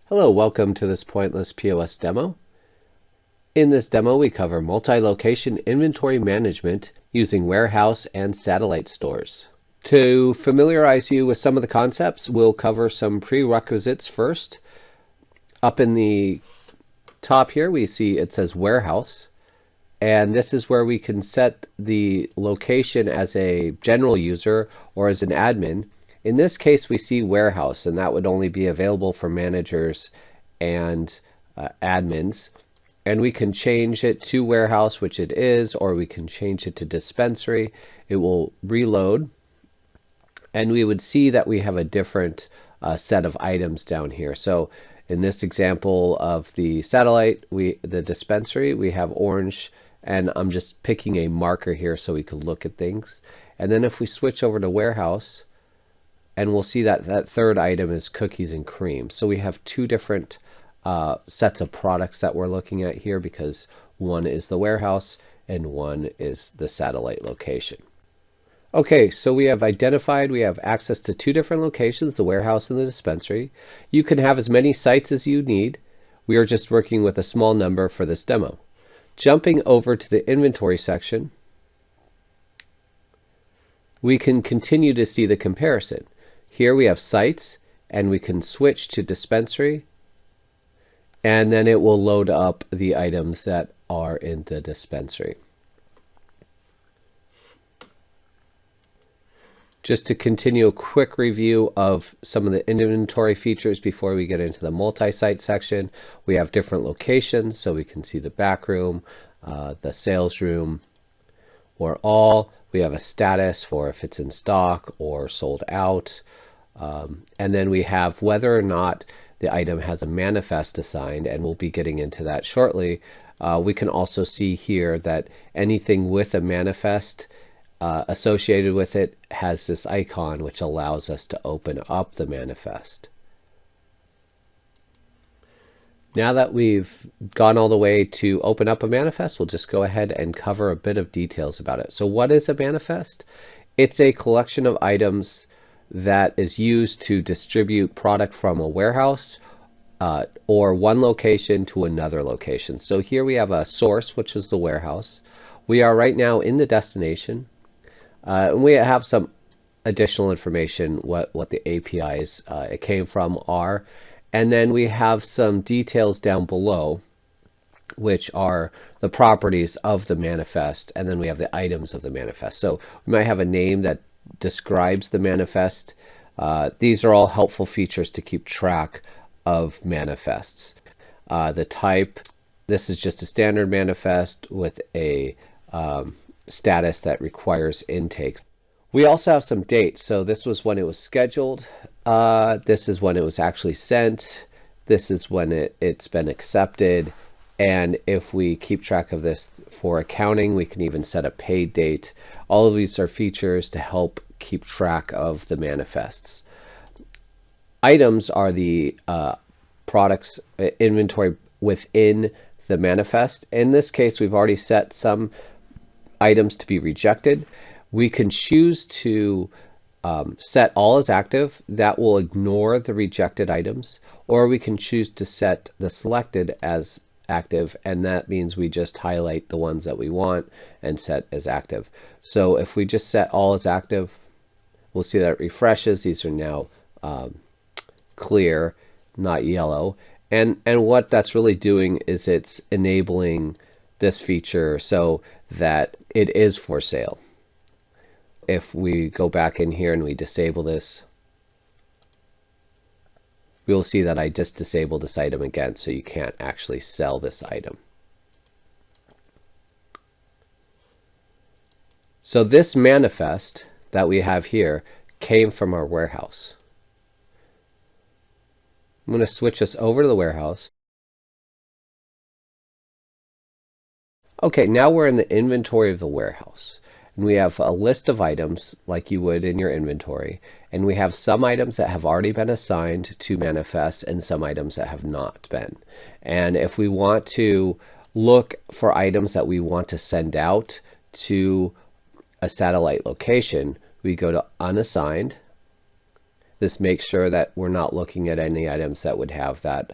Hello, welcome to this Pointless POS demo. In this demo, we cover multi-location inventory management using warehouse and satellite stores. To familiarize you with some of the concepts, we'll cover some prerequisites first. Up in the top here, we see it says warehouse, and this is where we can set the location as a general user or as an admin. In this case, we see warehouse, and that would only be available for managers and admins. And we can change it to warehouse, which it is, or we can change it to dispensary. It will reload, and we would see that we have a different set of items down here. So in this example of the satellite, the dispensary, we have orange, and I'm just picking a marker here so we can look at things. And then if we switch over to warehouse, and we'll see that that third item is cookies and cream. So we have two different sets of products that we're looking at here, because one is the warehouse and one is the satellite location. Okay, so we have access to two different locations, the warehouse and the dispensary. You can have as many sites as you need. We are just working with a small number for this demo. Jumping over to the inventory section, we can continue to see the comparison. Here we have sites, and we can switch to dispensary, and then it will load up the items that are in the dispensary. Just to continue a quick review of some of the inventory features before we get into the multi-site section, we have different locations, so we can see the back room, the sales room, or all. We have a status for if it's in stock or sold out. And then we have whether or not the item has a manifest assigned, and we'll be getting into that shortly. We can also see here that anything with a manifest associated with it has this icon, which allows us to open up the manifest. Now that we've gone all the way to open up a manifest, we'll just go ahead and cover a bit of details about it. So what is a manifest? It's a collection of items that is used to distribute product from a warehouse or one location to another location. So here we have a source, which is the warehouse. We are right now in the destination, and we have some additional information, what the APIs it came from are. And then we have some details down below, which are the properties of the manifest, and then we have the items of the manifest. So we might have a name that describes the manifest. These are all helpful features to keep track of manifests. The type, this is just a standard manifest with a status that requires intake. We also have some dates. So this was when it was scheduled. This is when it was actually sent. This is when it's been accepted. And if we keep track of this for accounting, we can even set a paid date. All of these are features to help keep track of the manifests. Items are the products inventory within the manifest. In this case, we've already set some items to be rejected. We can choose to set all as active. That will ignore the rejected items, or we can choose to set the selected as active, and that means we just highlight the ones that we want and set as active. So if we just set all as active, we'll see that it refreshes. These are now clear, not yellow. And what that's really doing is it's enabling this feature so that it is for sale. If we go back in here and we disable this, we'll see that I just disabled this item again, so you can't actually sell this item. So this manifest that we have here came from our warehouse. I'm going to switch us over to the warehouse. Okay, now we're in the inventory of the warehouse. And we have a list of items like you would in your inventory, and we have some items that have already been assigned to manifest and some items that have not been. And if we want to look for items that we want to send out to a satellite location, we go to unassigned, This makes sure that we're not looking at any items that would have that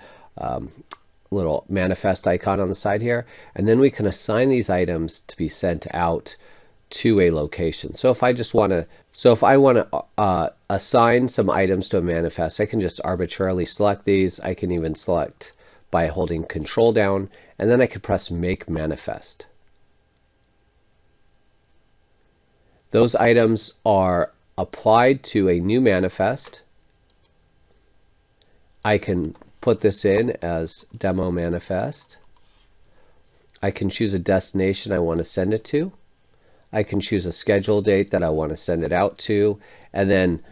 little manifest icon on the side here. And then we can assign these items to be sent out to a location. So if I want to assign some items to a manifest, I can just arbitrarily select these. I can even select by holding Control down, and then I can press Make Manifest. Those items are applied to a new manifest. I can put this in as Demo Manifest. I can choose a destination I want to send it to. I can choose a schedule date that I want to send it out to, and then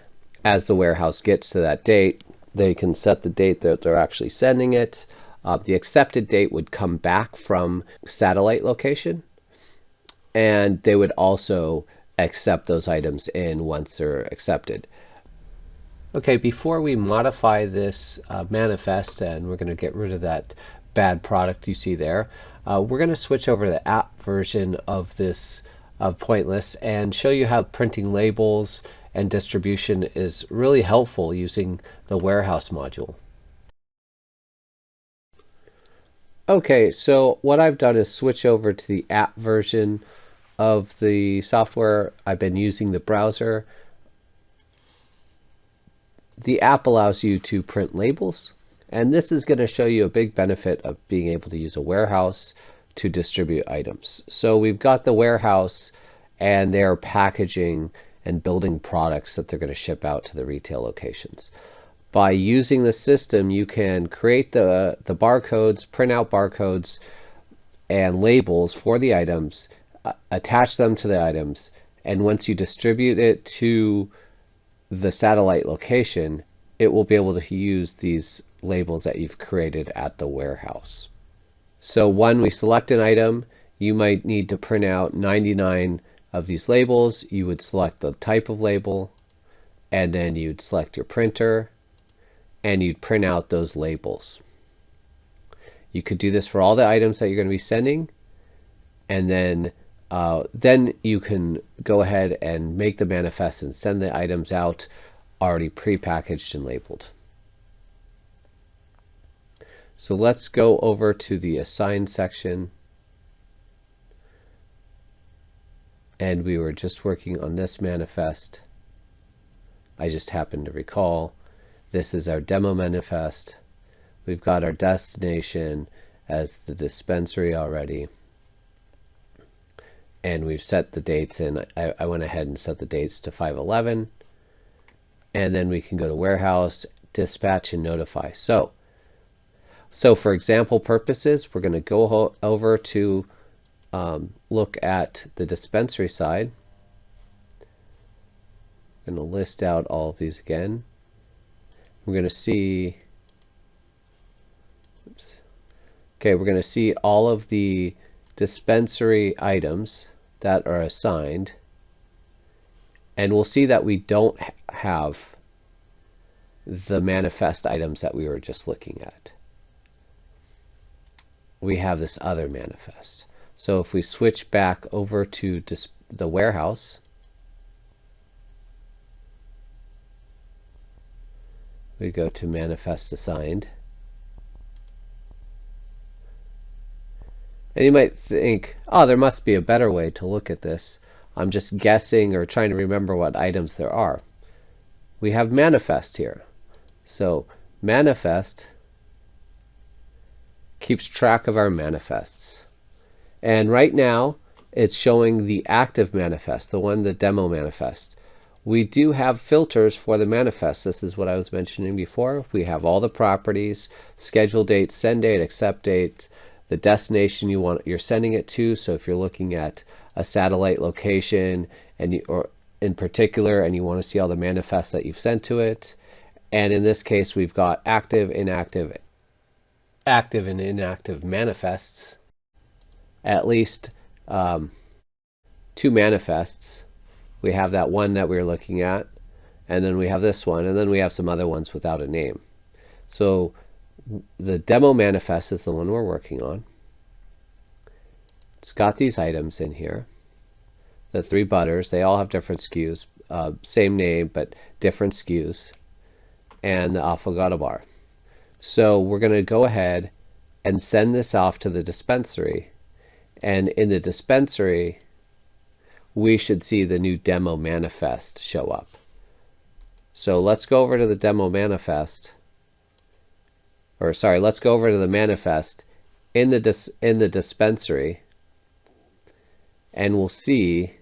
as the warehouse gets to that date, they can set the date that they're actually sending it. The accepted date would come back from satellite location, and they would also accept those items in once they're accepted. Okay, before we modify this manifest, and we're going to get rid of that bad product you see there, we're going to switch over to the app version of this Pointless and show you how printing labels and distribution is really helpful using the warehouse module. Okay, so what I've done is switch over to the app version of the software. I've been using the browser. The app allows you to print labels, and this is going to show you a big benefit of being able to use a warehouse to distribute items. So we've got the warehouse, and they're packaging and building products that they're going to ship out to the retail locations. By using the system, you can create the barcodes, print out barcodes and labels for the items, attach them to the items, and once you distribute it to the satellite location, it will be able to use these labels that you've created at the warehouse. So when we select an item, you might need to print out 99 of these labels. You would select the type of label, and then you'd select your printer, and you'd print out those labels. You could do this for all the items that you're going to be sending, and then you can go ahead and make the manifest and send the items out already pre-packaged and labeled. So let's go over to the Assign section. And we were just working on this manifest. I just happened to recall. This is our demo manifest. We've got our destination as the dispensary already. And we've set the dates in. I went ahead and set the dates to 5/11. And then we can go to warehouse, dispatch, and notify. So for example purposes, we're going to go over to look at the dispensary side. I'm going to list out all of these again. We're going to see, we're going to see all of the dispensary items that are assigned, and we'll see that we don't have the manifest items that we were just looking at. We have this other manifest. So if we switch back over to the warehouse, we go to manifest assigned. And you might think, oh, there must be a better way to look at this. I'm just guessing or trying to remember what items there are. We have manifest here. So manifest keeps track of our manifests. And right now, it's showing the active manifest, the demo manifest. We do have filters for the manifest. This is what I was mentioning before. We have all the properties, schedule date, send date, accept date, the destination you're sending it to. So if you're looking at a satellite location or in particular, and you want to see all the manifests that you've sent to it. And in this case, we've got active, inactive, active and inactive manifests. At least 2 manifests. We have that one that we were looking at, and then we have this one, and then we have some other ones without a name. So the demo manifest is the one we're working on. It's got these items in here. The 3 butters, they all have different SKUs, same name, but different SKUs. and the affogato bar. So we're going to go ahead and send this off to the dispensary, and in the dispensary we should see the new demo manifest show up. So let's go over to the demo manifest, or sorry, let's go over to the manifest in the dispensary, and we'll see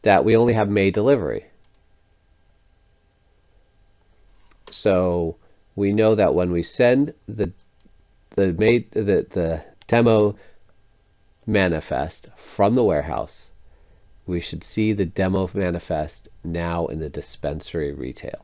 that we only have May delivery. So we know that when we send the demo manifest from the warehouse, we should see the demo manifest now in the dispensary retail.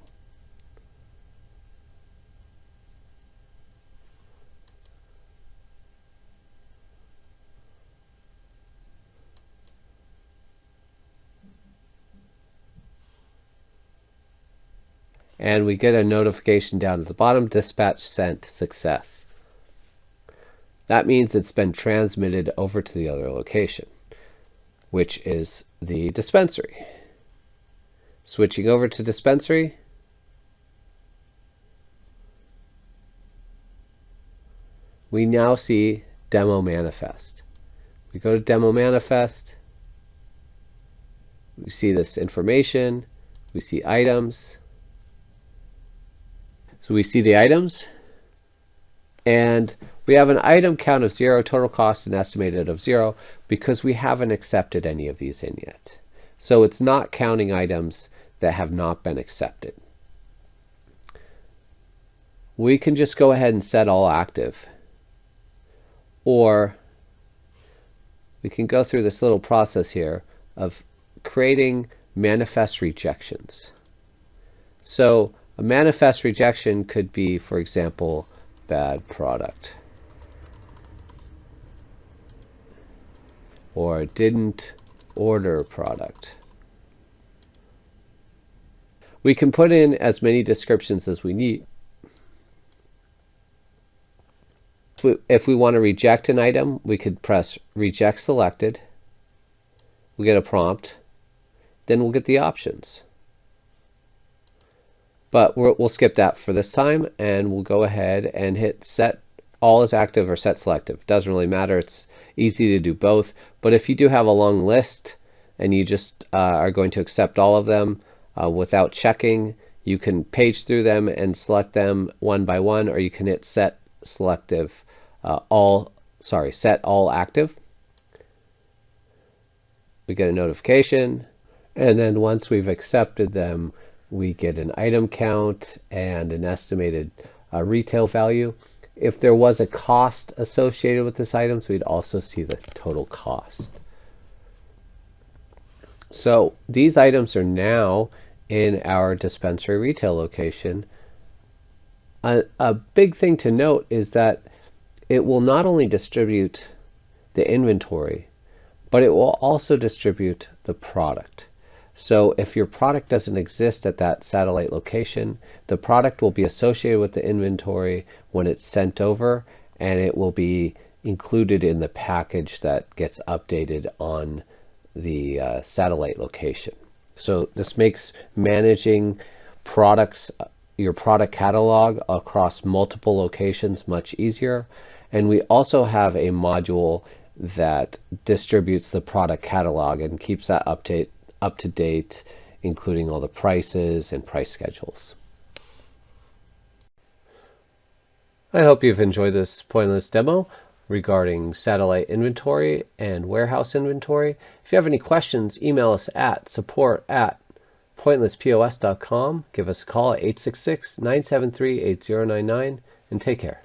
And we get a notification down at the bottom, dispatch sent, success. That means it's been transmitted over to the other location, which is the dispensary. Switching over to dispensary, we now see demo manifest. We go to demo manifest, we see this information, we see items. So we see the items, and we have an item count of 0, total cost and estimated of 0, because we haven't accepted any of these in yet. So it's not counting items that have not been accepted. We can just go ahead and set all active, or we can go through this little process here of creating manifest rejections. So a manifest rejection could be, for example, bad product, or didn't order product. We can put in as many descriptions as we need. If we want to reject an item, we could press reject selected. We'll get a prompt. Then we'll get the options. But we'll skip that for this time, and we'll go ahead and hit set all is active or set selective. Doesn't really matter. It's easy to do both. But if you do have a long list and you just are going to accept all of them without checking, you can page through them and select them one by one, or you can hit set selective set all active. We get a notification, and then once we've accepted them, we get an item count and an estimated retail value. If there was a cost associated with this item, we'd also see the total cost. So these items are now in our dispensary retail location. A big thing to note is that it will not only distribute the inventory, but it will also distribute the product. So if your product doesn't exist at that satellite location, the product will be associated with the inventory when it's sent over, and it will be included in the package that gets updated on the satellite location. So this makes managing products, your product catalog across multiple locations, much easier. And we also have a module that distributes the product catalog and keeps that up to date, including all the prices and price schedules. I hope you've enjoyed this pointless demo regarding satellite inventory and warehouse inventory. If you have any questions, email us at support@PointlessPOS.com. Give us a call at 866-973-8099, and take care.